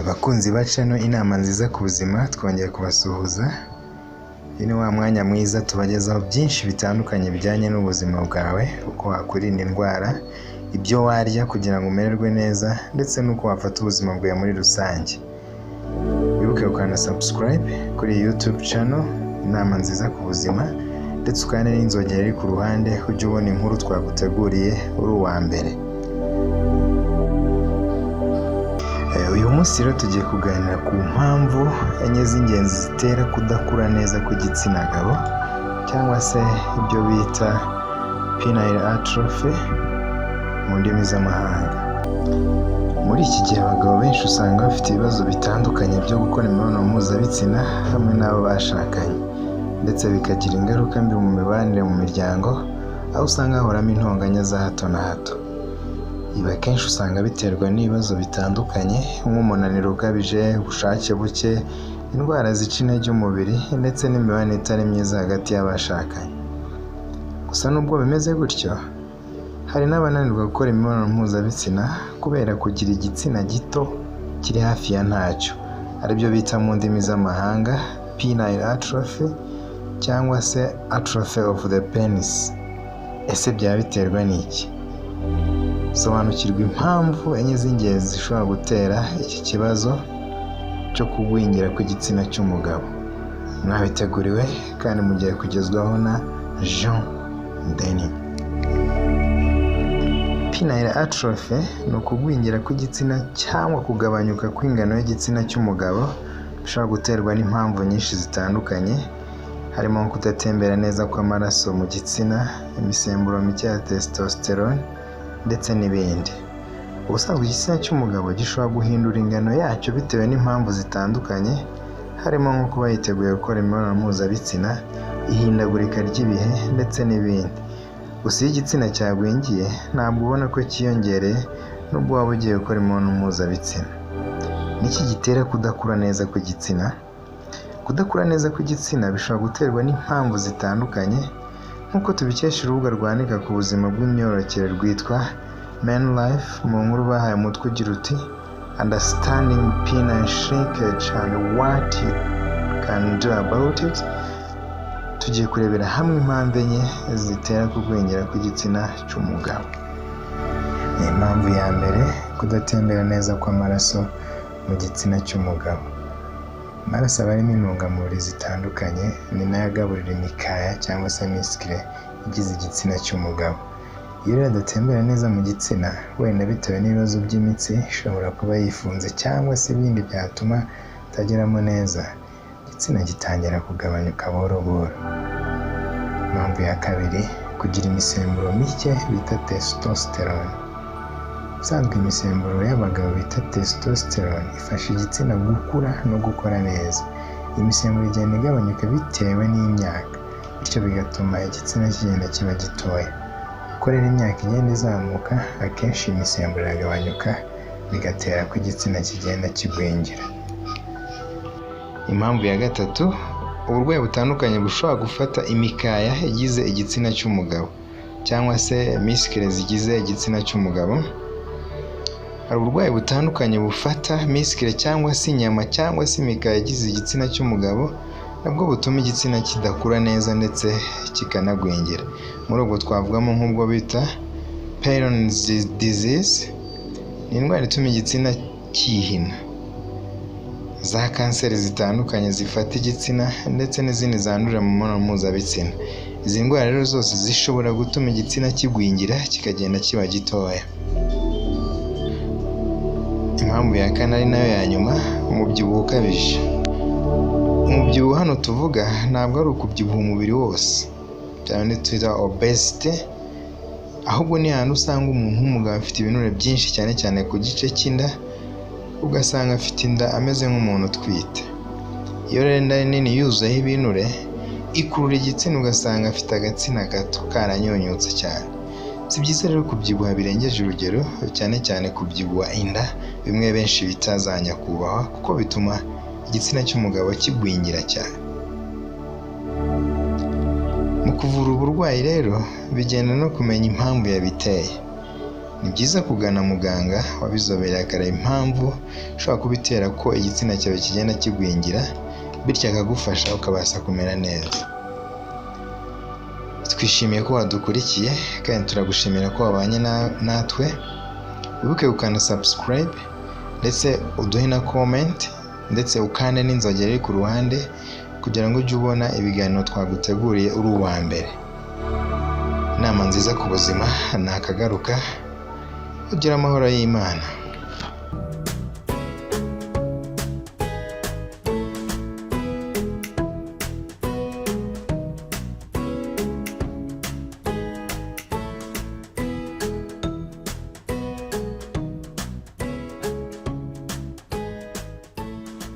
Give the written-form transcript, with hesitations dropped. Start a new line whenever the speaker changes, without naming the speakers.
Abakunzi bacano inama nziza ku buzima twongeye kubasuhuza. Ni wa mwanya mwiza tubagezaho byinshi bitandukanye bijyanye n'ubuzima bwawe, uko wakwirinda indwara, ibyo warya kugira ngo umererwe neza ndetse n'uko wafata ubuzima bwawe muri rusange. Wibuke gukanda subscribe kuri YouTube channel inama nziza ku buzima ndetse ukane n'inzogera iri ku ruhande ujye ubona inkuru twaguteguriye uri uwa mbere. Uyu munsi rero tugiye kuganira ku mpamvu enye z'ingenzi zitera kudakura neza kw'igitsina gabo cyangwa se ibyo bita penile atrophy mu ndimi z'amahanga. Muri iki gihe abagabo benshi usanga bafite ibibazo bitandukanye byo gukora imibonano mpuzabitsina hamwe n'abo bashakanye, ndetse bikagira ingaruka mbi mu mibanire mu miryango, aho usanga hahoramo intonganya za hato na hato. Ibi akenshi usanga biterwa n'ibibazo bitandukanye nk'umunaniro ukabije, ubushake buke, indwara zica intege umubiri ndetse n'imibanire itari myiza hagati y'abashakanye. Gusa nubwo bimeze gutyo, hari n'abananirwa gukora imibonano mpuzabitsina kubera kugira igitsina gito kiri hafi ya ntacyo, aribyo bita mu ndimi z'amahanga penile atrophy cyangwa se atrophy of the penis. Ese byaba biterwa n'iki? Sobanukirwa impamvu enye z'ingenzi zishobora gutera iki kibazo cyo kugwingira kw'igitsina cy'umugabo. Mwabiteguriwe kandi mugiye kugezwaho na Jean Denis. Penile atrophy ni ukugwingira kw'igitsina cyangwa kugabanyuka kw'ingano y'igitsina cy'umugabo, bishobora guterwa n'impamvu nyinshi zitandukanye, harimo nko kudatembera neza kw'amaraso mu gitsina, imisemburo mike ya testosterone ndetse n'ibindi. Ubusanzwe igitsina cy'umugabo gishobora guhindura ingano yacyo bitewe n'impamvu zitandukanye, harimo nko kuba yiteguye gukora imibonano mpuzabitsina, ihindagurika ry'ibihe ndetse n'ibindi. Gusa iyo igitsina cyagwingiye ntabwo ubona ko cyiyongereye nubwo waba ugiye gukora imibonano mpuzabitsina. Niki gitera kudakura neza kw'igitsina? Kudakura neza kw'igitsina bishobora guterwa n'impamvu zitandukanye, nk'uko tubikesha urubuga rwandika ku buzima bw'imyororokere rwitwa Men Life mu nkuru bahaye umutwe ugira uti Understanding Penile Shrinkage and What You Can Do About It. Tugiye kurebera hamwe impamvu enye zitera kugwingira kw'igitsina cy'umugabo. Impamvu ya mbere, kudatembera neza kw'amaraso mu gitsina cy'umugabo. Amaraso aba arimo intungamubiri zitandukanye, ni nayo agaburira imikaya cyangwa se misikire igize igitsina cy'umugabo. Iyo rero adatembera neza mu gitsina, wenda bitewe n'ibibazo by'imitsi, ishobora kuba yifunze cyangwa se ibindi byatuma atageramo neza, igitsina gitangira kugabanyuka buhoro buhoro. Impamvu ya kabiri, kugira imisemburo mike bita testosterone. Ubusanzwe imisemburo y'abagabo bita testosterone ifasha igitsina gukura no gukora neza. Iyi misemburo igenda igabanyuka bitewe n'imyaka, bityo bigatuma igitsina kigenda kiba gitoya. Uko rero imyaka igenda izamuka, akenshi iyi misemburo iragabanyuka, bigatera ko igitsina kigenda kigwingira. Impamvu ya gatatu, uburwayi butandukanye bushobora gufata imikaya igize igitsina cy'umugabo cyangwa se misikire zigize igitsina cy'umugabo. Hari uburwayi butandukanye bufata misikire cyangwa se inyama cyangwa se imikaya igize igitsina cy'umugabo, nabwo butuma igitsina kidakura neza ndetse kikanagwingira. Muri ubwo twavugamo nk'ubwo bita Peyronie's disease, ni indwara ituma igitsina cyihina, za kanseri zitandukanye zifata igitsina ndetse n'izindi zandurira mu mibonano mpuzabitsina. Izi ndwara rero zose zishobora gutuma igitsina kigwingira kikagenda kiba gitoya. Impamvu ya kane ari nayo ya nyuma, umubyibuho ukabije. Umubyibuho hano tuvuga ntabwo ari ukubyibuha umubiri wose, cyane twita obesity, ahubwo ni ahantu usanga umuntu w'umugabo afite ibinure byinshi cyane cyane ku gice cy'inda, ugasanga afite inda ameze nk'umuntu utwite. Iyo rero inda nini yuzuyeho ibinure, ikurura igitsina ugasanga afite agatsina gato karanyunyutse cyane. Si byiza rero kubyibuha birengeje urugero, cyane cyane kubyibuha inda, bimwe benshi bita za nyakubahwa, kuko bituma igitsina cy'umugabo kigwingira cyane. Mu kuvura uburwayi rero bigenda no kumenya impamvu yabiteye. ni byiza kugana muganga wabizobereye akareba impamvu ushobora kubitera ko igitsina cyawe kigenda kigwingira, bityo akagufasha ukabasha kumera neza. Twishimiye ko wadukurikiye kandi turagushimira ko wabanye natwe. Wibuke gukanda subscribe ndetse uduhe na comment ndetse ukande n'inzogera iri ku ruhande kugira ngo ujye ubona ibiganiro twaguteguriye uri uwa mbere. Inama nziza ku buzima nakagaruka. Ugira amahoro y'Imana.